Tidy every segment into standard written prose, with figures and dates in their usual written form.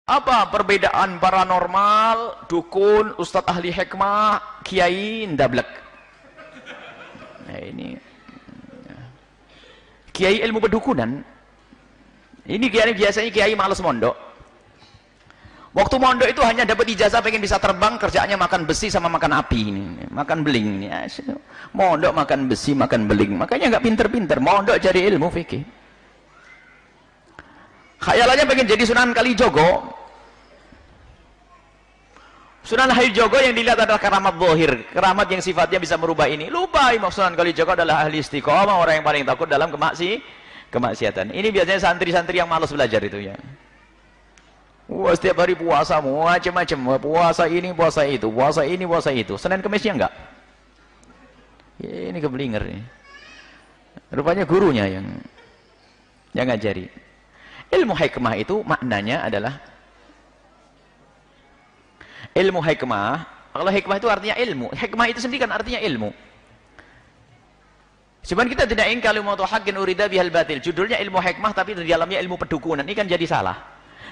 Apa perbedaan paranormal, dukun, ustadz ahli hikmah, kiai, ndablek? Nah ini kiai ilmu pedukunan. Ini kiai biasanya kiai males mondok. Waktu mondok itu hanya dapat ijazah pengen bisa terbang, kerjaannya makan besi sama makan api ini, makan beling ini. Mondok makan besi, makan beling. Makanya nggak pinter-pinter. Mondok cari ilmu fikih. Khayalannya pengen jadi Sunan Kalijogo. Sunan Kalijogo yang dilihat adalah keramat zahir, keramat yang sifatnya bisa merubah ini. Lupa Imam Sunan Kalijogo adalah ahli istiqomah, orang yang paling takut dalam kemaksiatan. Ini biasanya santri-santri yang malas belajar itu ya. Wah, setiap hari puasa macam-macam, puasa ini, puasa itu, puasa ini, puasa itu. Senin Kemisnya enggak. Ya, ini keblinger nih. Rupanya gurunya yang ngajari. Ilmu hikmah itu maknanya adalah ilmu hikmah. Kalau hikmah itu artinya ilmu. Hikmah itu sendiri kan artinya ilmu. Cuman kita tidak ingin kalimatu haqqin urida bihal batil. Judulnya ilmu hikmah tapi di dalamnya ilmu pedukunan. Ini kan jadi salah.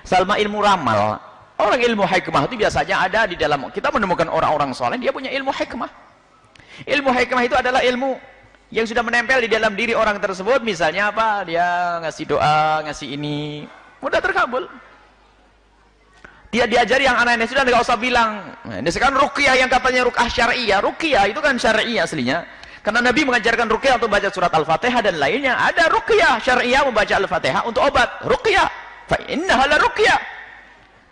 Salma ilmu ramal. Orang ilmu hikmah itu biasanya ada di dalam. Kita menemukan orang-orang soleh dia punya ilmu hikmah. Ilmu hikmah itu adalah ilmu yang sudah menempel di dalam diri orang tersebut. Misalnya apa? Dia ngasih doa, ngasih ini, mudah terkabul. Dia diajari yang aneh-aneh sudah nggak usah bilang. Nah, ini sekarang ruqyah yang katanya ruqyah syariah. Ruqyah itu kan syariah aslinya. Karena Nabi mengajarkan ruqyah untuk baca surat Al-Fatihah dan lainnya. Ada ruqyah syariah membaca Al-Fatihah untuk obat. Ruqyah. Fa innaha la ruqyah.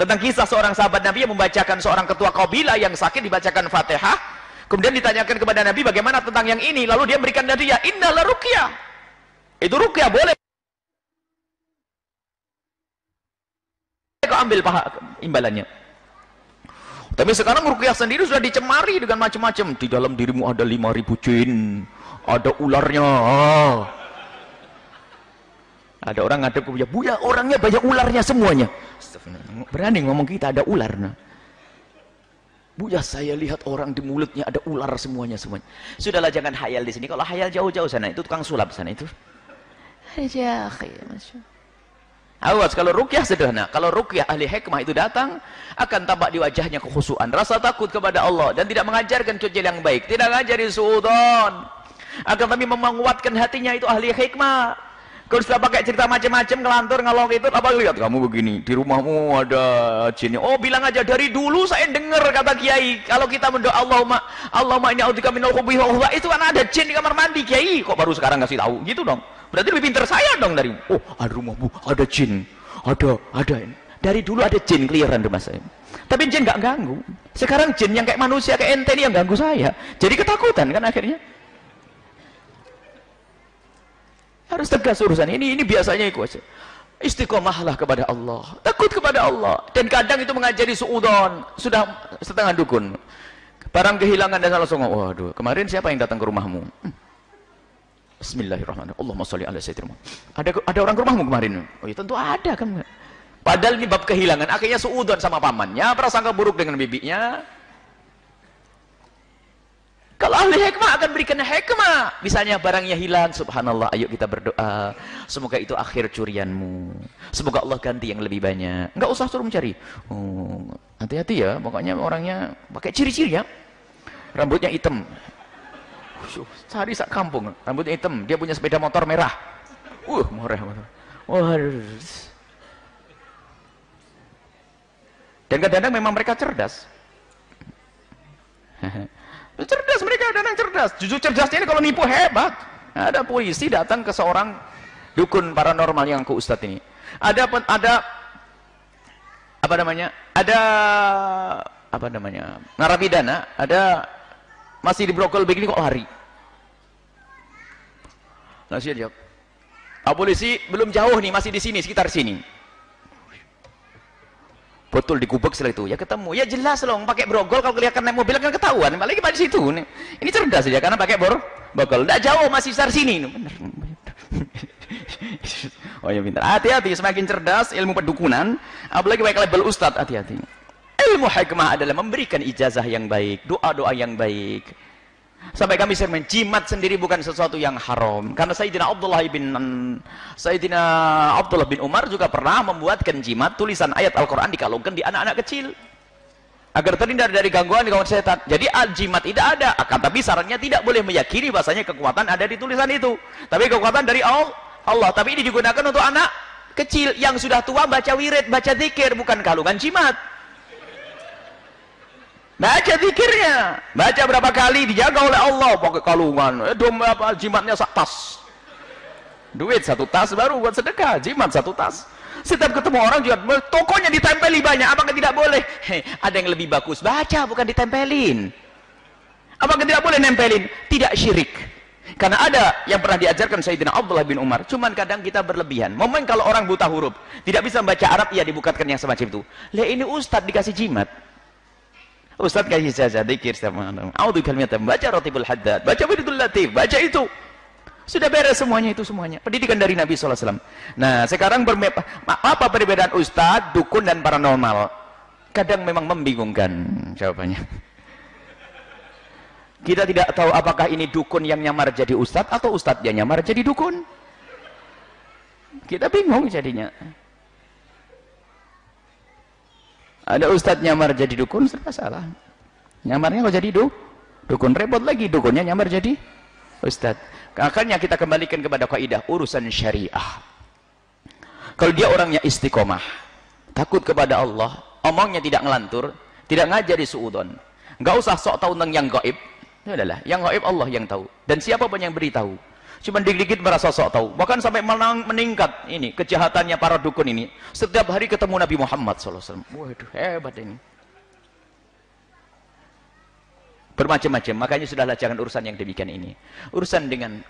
Tentang kisah seorang sahabat Nabi yang membacakan seorang ketua kabilah yang sakit dibacakan Fatihah. Kemudian ditanyakan kepada Nabi bagaimana tentang yang ini. Lalu dia memberikan hadiah. Innaha la ruqyah. Itu ruqyah boleh. Kau ambil imbalannya. Tapi sekarang ruqyah sendiri sudah dicemari dengan macam-macam. Di dalam dirimu ada 5.000 jin, ada ularnya. Ada orang ngadep ke Buya, orangnya banyak ularnya semuanya. Berani ngomong kita ada ular. Nah. Buya, saya lihat orang di mulutnya ada ular semuanya. Sudahlah, jangan hayal di sini. Kalau hayal jauh-jauh sana, itu tukang sulap sana itu. Aja, masya. Awas, kalau ruqyah sederhana. Kalau ruqyah ahli hikmah itu datang, akan tampak di wajahnya kekhusyuan, rasa takut kepada Allah, dan tidak mengajarkan cucian yang baik, tidak mengajarin suudon, akan tapi menguatkan hatinya itu ahli hikmah. Kalau sudah pakai cerita macam-macam, ngelantur, ngalong itu, apa lihat kamu begini, di rumahmu ada jinnya. Oh, bilang aja dari dulu saya dengar kata kiai, kalau kita mendoa Allahumma inni a'udzubika minal khubuthi wal khaba'ith, itu kan ada jin di kamar mandi kiai. Kok baru sekarang ngasih tahu? Gitu dong. Berarti lebih pintar saya dong dari. Oh, ada rumahmu, ada jin. Ada. Dari dulu ada jin keliaran rumah saya. Tapi jin nggak ganggu. Sekarang jin yang kayak manusia kayak ente ini yang ganggu saya. Jadi ketakutan kan akhirnya. Harus tegas urusan ini biasanya itu aja. Istiqomahlah kepada Allah, takut kepada Allah. Dan kadang itu mengajari suudon, sudah setengah dukun. Barang kehilangan dan langsung, waduh, kemarin siapa yang datang ke rumahmu? Bismillahirrahmanirrahim. Allahumma sholli ala sayyidina. Ada orang ke rumahmu kemarin? Oh ya tentu ada kan. Padahal ini bab kehilangan, akhirnya suudon sama pamannya, prasangka buruk dengan bibinya. Kalau ahli hikmah akan berikan hikmah. Misalnya barangnya hilang, subhanallah, ayo kita berdoa. Semoga itu akhir curianmu. Semoga Allah ganti yang lebih banyak. Enggak usah suruh mencari. Oh, hati-hati ya, pokoknya orangnya pakai ciri-ciri ya. Rambutnya hitam. Cari sak kampung, rambutnya hitam. Dia punya sepeda motor merah. Merah motor. Dan kadang-kadang memang mereka cerdas. Cerdas mereka, kadang cerdas. Jujur cerdasnya ini kalau nipu hebat. Ada polisi datang ke seorang dukun paranormal yang ke ustadz ini. Ada narapidana, ada masih di brokol begini kok lari. Langsung dia jawab, polisi belum jauh nih, masih di sini, sekitar sini. Betul digubek setelah itu, ya ketemu, ya jelas loh, pakai brogol kalau kelihatan naik mobil kan ketahuan, apalagi pada situ nih. Ini cerdas saja karena pakai brogol, tidak jauh masih sekitar sini. Bener. Oh ya pintar, hati-hati, semakin cerdas ilmu pedukunan, apalagi pakai label ustadz, hati-hati. Ilmu hikmah adalah memberikan ijazah yang baik, doa-doa yang baik. Sampai kami sering jimat sendiri bukan sesuatu yang haram. Karena Sayyidina Abdullah bin Umar juga pernah membuatkan jimat, tulisan ayat Al-Quran dikalungkan di anak-anak kecil. Agar terhindar dari gangguan setan. Jadi jimat tidak ada. Tapi syaratnya tidak boleh meyakini bahasanya kekuatan ada di tulisan itu. Tapi kekuatan dari Allah. Tapi ini digunakan untuk anak kecil. Yang sudah tua baca wirid, baca zikir. Bukan kalungan jimat. Baca zikirnya, baca berapa kali, dijaga oleh Allah, pakai kalungan, jimatnya sak tas, duit 1 tas baru buat sedekah, jimat 1 tas. Setiap ketemu orang juga, tokonya ditempeli banyak, apakah tidak boleh? Ada yang lebih bagus, baca bukan ditempelin. Apakah tidak boleh nempelin? Tidak syirik. Karena ada yang pernah diajarkan Sayyidina Abdullah bin Umar, cuman kadang kita berlebihan. Momen kalau orang buta huruf, tidak bisa membaca Arab, ya dibukakan yang semacam itu. Lah ini ustadz dikasih jimat. Ustaz kasih saja zikir sama a'udzu kalimatan, baca Ratibul Haddad, baca Wiridul Latif, baca itu. Sudah beres semuanya itu semuanya. Pendidikan dari Nabi sallallahu alaihi wasallam. Nah, sekarang apa perbedaan ustaz, dukun dan paranormal? Kadang memang membingungkan jawabannya. Kita tidak tahu apakah ini dukun yang nyamar jadi ustaz atau ustaz yang nyamar jadi dukun. Kita bingung jadinya. Ada ustadz nyamar jadi dukun, serba salah. Nyamarnya kok jadi dukun, repot lagi. Dukunnya nyamar jadi ustadz. Akhirnya kita kembalikan kepada kaidah urusan syariah. Kalau dia orangnya istiqomah, takut kepada Allah, omongnya tidak ngelantur, tidak ngajari suudon, nggak usah sok tahu tentang yang gaib. Ya udahlah, yang gaib Allah yang tahu. Dan siapapun yang beritahu, cuman dikit-dikit merasa sok tahu. Bahkan sampai meningkat ini kejahatannya para dukun ini. Setiap hari ketemu Nabi Muhammad SAW. Waduh, hebat ini. Bermacam-macam. Makanya sudahlah jangan urusan yang demikian ini. Urusan dengan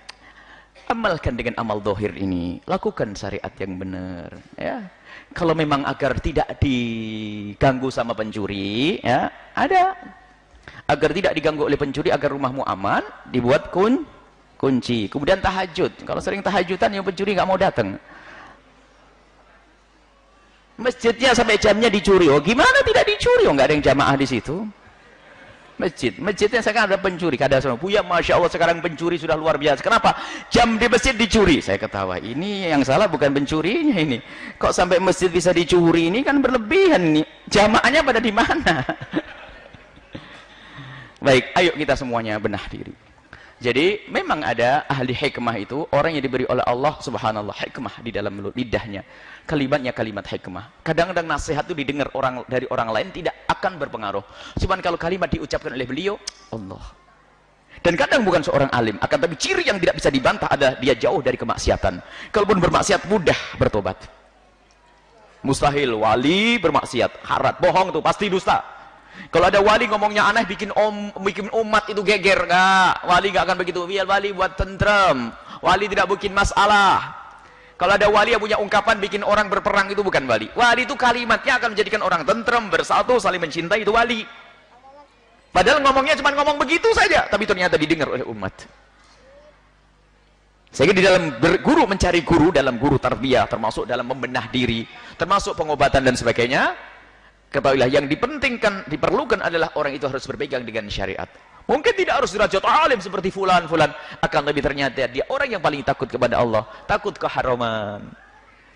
amalkan dengan amal dohir ini. Lakukan syariat yang benar. Ya. Kalau memang agar tidak diganggu sama pencuri, ya ada. Agar tidak diganggu oleh pencuri, agar rumahmu aman, dibuat kunci. Kemudian tahajud. Kalau sering tahajudan yang pencuri nggak mau datang. Masjidnya sampai jamnya dicuri. Oh gimana tidak dicuri? Oh nggak ada yang jamaah di situ. Masjidnya sekarang ada pencuri. Kada semua. Buya, masya Allah sekarang pencuri sudah luar biasa. Kenapa? Jam di masjid dicuri. Saya ketawa. Ini yang salah bukan pencurinya ini. Kok sampai masjid bisa dicuri? Ini kan berlebihan ini. Jamaahnya pada di mana? Baik, ayo kita semuanya benah diri. Jadi memang ada ahli hikmah itu orang yang diberi oleh Allah subhanallah hikmah di dalam lidahnya. Kalimatnya kalimat hikmah. Kadang-kadang nasihat itu didengar dari orang lain tidak akan berpengaruh. Cuman kalau kalimat diucapkan oleh beliau, Allah. Dan kadang bukan seorang alim, akan tapi ciri yang tidak bisa dibantah adalah dia jauh dari kemaksiatan. Kalaupun bermaksiat mudah bertobat. Mustahil wali bermaksiat, harat, bohong tuh pasti dusta. Kalau ada wali ngomongnya aneh bikin umat itu geger, enggak. Wali enggak akan begitu. Biar wali buat tentrem. Wali tidak bikin masalah. Kalau ada wali yang punya ungkapan bikin orang berperang itu bukan wali. Wali itu kalimatnya akan menjadikan orang tentrem, bersatu, saling mencintai, itu wali. Padahal ngomongnya cuma ngomong begitu saja, tapi ternyata didengar oleh umat. Sehingga di dalam berguru, mencari guru dalam guru tarbiyah, termasuk dalam membenah diri, termasuk pengobatan dan sebagainya. Ketahuilah yang diperlukan adalah orang itu harus berpegang dengan syariat. Mungkin tidak harus derajat alim seperti fulan, akan lebih ternyata dia orang yang paling takut kepada Allah, takut keharaman,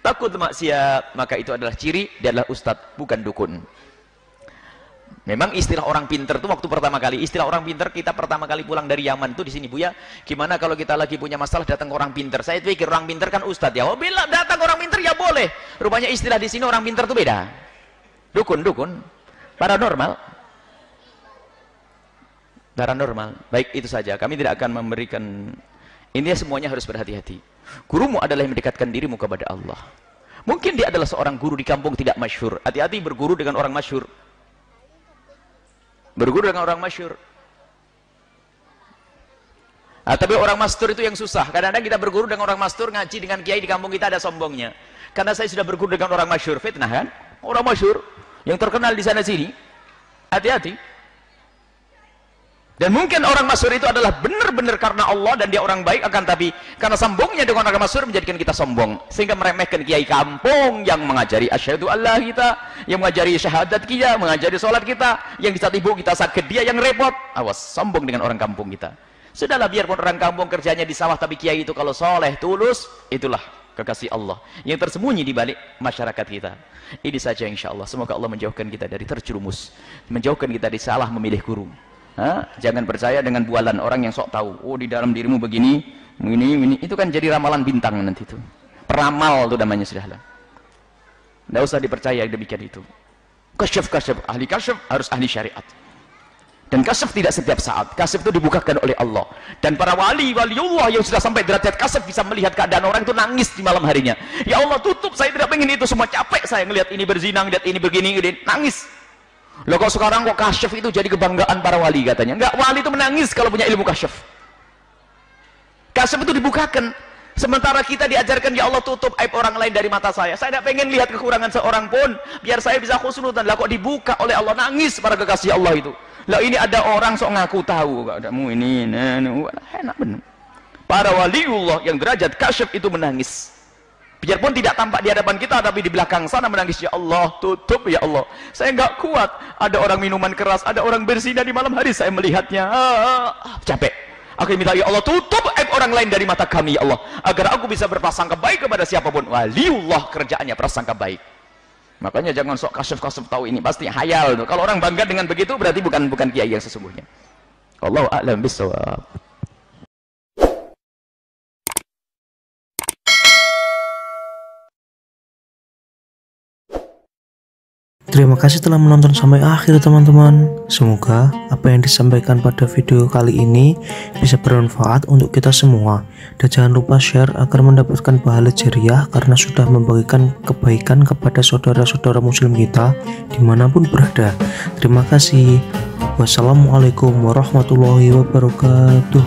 takut maksiat, maka itu adalah ciri dia adalah ustadz, bukan dukun. Memang istilah orang pinter itu waktu pertama kali, istilah orang pinter kita pertama kali pulang dari Yaman itu di sini Buya, gimana kalau kita lagi punya masalah datang ke orang pinter? Saya pikir orang pinter kan ustadz ya, oh bila datang ke orang pinter ya boleh. Rupanya istilah di sini orang pinter itu beda. Dukun, paranormal. Baik, itu saja. Kami tidak akan memberikan. Intinya semuanya harus berhati-hati. Gurumu adalah yang mendekatkan dirimu kepada Allah. Mungkin dia adalah seorang guru di kampung tidak masyhur. Hati-hati berguru dengan orang masyhur. Berguru dengan orang masyhur. Tapi orang mastur itu yang susah. Kadang-kadang kita berguru dengan orang mastur, ngaji dengan kiai di kampung kita ada sombongnya. Karena saya sudah berguru dengan orang masyhur, fitnah kan? Orang masyhur yang terkenal di sana sini, hati-hati. Dan mungkin orang masyhur itu adalah benar-benar karena Allah dan dia orang baik, akan tapi karena sombongnya dengan orang masyhur menjadikan kita sombong, sehingga meremehkan kiai kampung yang mengajari asyhadu Allah kita, yang mengajari syahadat kita, mengajari sholat kita, yang di saat ibu kita sakit dia yang repot. Awas, sombong dengan orang kampung kita. Sudahlah, biarpun orang kampung kerjanya di sawah, tapi kiai itu kalau soleh, tulus, itulah kekasih Allah yang tersembunyi di balik masyarakat kita. Ini saja insya Allah. Semoga Allah menjauhkan kita dari terjerumus, menjauhkan kita dari salah memilih guru. Jangan percaya dengan bualan orang yang sok tahu. Oh, di dalam dirimu begini, ini. Itu kan jadi ramalan bintang nanti itu. Peramal itu namanya, sudahlah. Tidak usah dipercaya demikian itu. Kasyaf, ahli kasyaf harus ahli syariat. Dan kasyaf tidak setiap saat. Kasyaf itu dibukakan oleh Allah. Dan para waliullah yang sudah sampai derajat kasyaf bisa melihat keadaan orang itu nangis di malam harinya. Ya Allah, tutup, saya tidak pengen itu semua, capek saya ngelihat ini berzina, ngelihat ini begini, nangis. Loh, kok sekarang kok kasyaf itu jadi kebanggaan para wali katanya? Enggak, wali itu menangis kalau punya ilmu kasyaf. Kasyaf itu dibukakan. Sementara kita diajarkan, ya Allah tutup aib orang lain dari mata saya. Saya tidak pengen lihat kekurangan seorang pun, biar saya bisa khusnudan. Lah kok dibuka oleh Allah, nangis para kekasih Allah itu. Lah ini ada orang sok ngaku tahu, kadamu ini, enak benar. Para waliullah yang derajat kasyaf itu menangis. Biarpun tidak tampak di hadapan kita, tapi di belakang sana menangis, ya Allah tutup, ya Allah saya nggak kuat, ada orang minuman keras, ada orang berzina di malam hari, saya melihatnya capek. Aku minta, ya Allah tutup aib orang lain dari mata kami, ya Allah, agar aku bisa berprasangka baik kepada siapapun. Waliullah kerjaannya prasangka baik. Makanya jangan sok kasyaf tahu, ini pasti hayal tuh. Kalau orang bangga dengan begitu, berarti bukan kiai yang sesungguhnya. Wallahu a'lam bishawab. Terima kasih telah menonton sampai akhir teman-teman. Semoga apa yang disampaikan pada video kali ini bisa bermanfaat untuk kita semua. Dan jangan lupa share agar mendapatkan pahala jariah karena sudah membagikan kebaikan kepada saudara-saudara muslim kita dimanapun berada. Terima kasih. Wassalamualaikum warahmatullahi wabarakatuh.